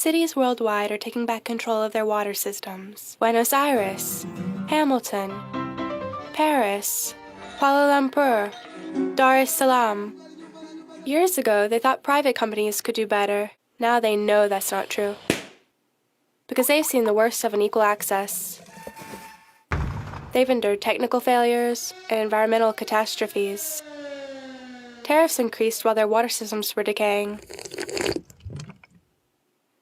Cities worldwide are taking back control of their water systems. Buenos Aires, Hamilton, Paris, Kuala Lumpur, Dar es Salaam. Years ago, they thought private companies could do better. Now they know that's not true. Because they've seen the worst of unequal access. They've endured technical failures and environmental catastrophes. Tariffs increased while their water systems were decaying.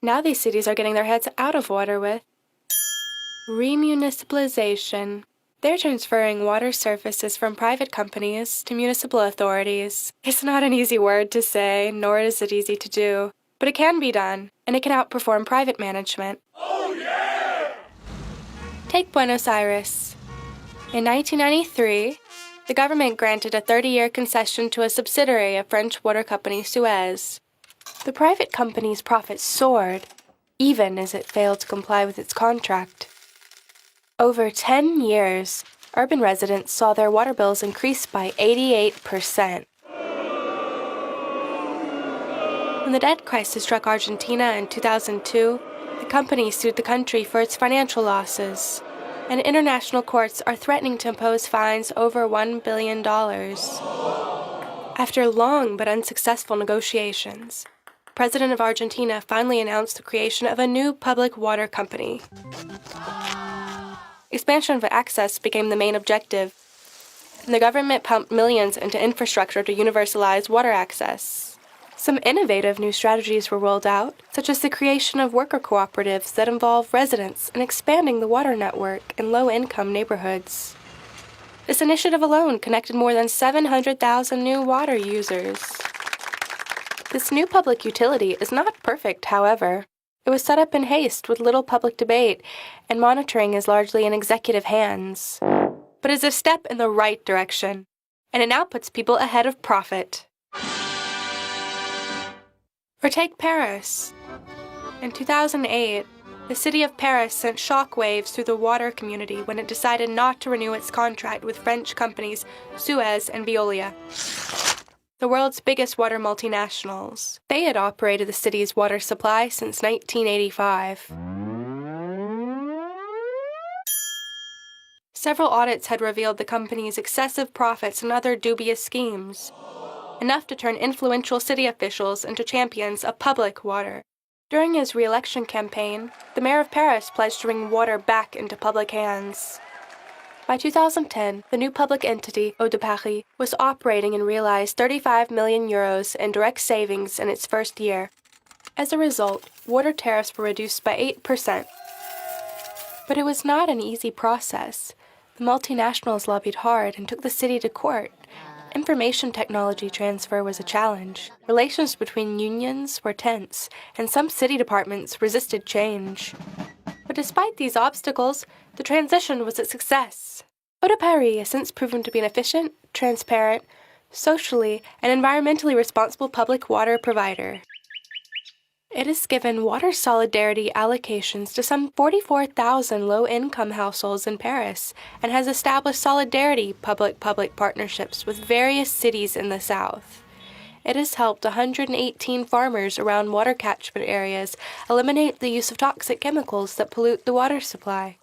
Now these cities are getting their heads out of water with Remunicipalização. They're transferring water services from private companies to municipal authorities. It's not an easy word to say, nor is it easy to do. But it can be done, and it can outperform private management. Oh, yeah! Take Buenos Aires. In 1993, the government granted a 30-year concession to a subsidiary of French water company Suez. The private company's profits soared, even as it failed to comply with its contract. Over 10 years, urban residents saw their water bills increase by 88%. When the debt crisis struck Argentina in 2002, the company sued the country for its financial losses, and international courts are threatening to impose fines over $1 billion. After long but unsuccessful negotiations, the President of Argentina finally announced the creation of a new public water company. Expansion of access became the main objective, and the government pumped millions into infrastructure to universalize water access. Some innovative new strategies were rolled out, such as the creation of worker cooperatives that involve residents in expanding the water network in low-income neighborhoods. This initiative alone connected more than 700,000 new water users. This new public utility is not perfect, however. It was set up in haste with little public debate, and monitoring is largely in executive hands. But it's a step in the right direction, and it now puts people ahead of profit. Or take Paris. In 2008, the city of Paris sent shockwaves through the water community when it decided not to renew its contract with French companies Suez and Veolia, the world's biggest water multinationals. They had operated the city's water supply since 1985. Several audits had revealed the company's excessive profits and other dubious schemes, enough to turn influential city officials into champions of public water. During his re-election campaign, the mayor of Paris pledged to bring water back into public hands. By 2010, the new public entity, Eau de Paris, was operating and realized 35 million euros in direct savings in its first year. As a result, water tariffs were reduced by 8%. But it was not an easy process. The multinationals lobbied hard and took the city to court. Information technology transfer was a challenge. Relations between unions were tense, and some city departments resisted change. But despite these obstacles, the transition was a success. Eau de Paris has since proven to be an efficient, transparent, socially, and environmentally responsible public water provider. It has given water solidarity allocations to some 44,000 low-income households in Paris and has established solidarity public-public partnerships with various cities in the south. It has helped 118 farmers around water catchment areas eliminate the use of toxic chemicals that pollute the water supply.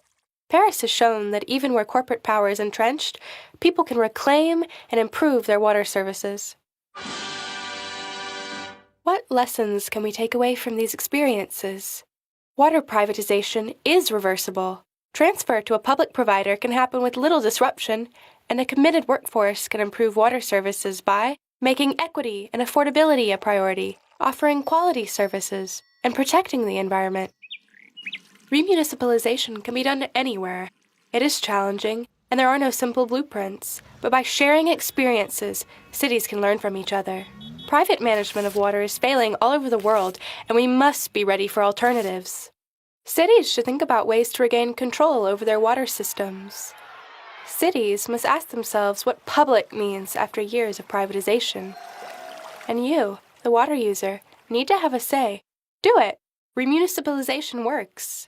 Paris has shown that even where corporate power is entrenched, people can reclaim and improve their water services. What lessons can we take away from these experiences? Water privatization is reversible. Transfer to a public provider can happen with little disruption, and a committed workforce can improve water services by making equity and affordability a priority, offering quality services, and protecting the environment. Remunicipalization can be done anywhere. It is challenging, and there are no simple blueprints, but by sharing experiences, cities can learn from each other. Private management of water is failing all over the world, and we must be ready for alternatives. Cities should think about ways to regain control over their water systems. Cities must ask themselves what public means after years of privatization. And you, the water user, need to have a say. Do it! Remunicipalization works.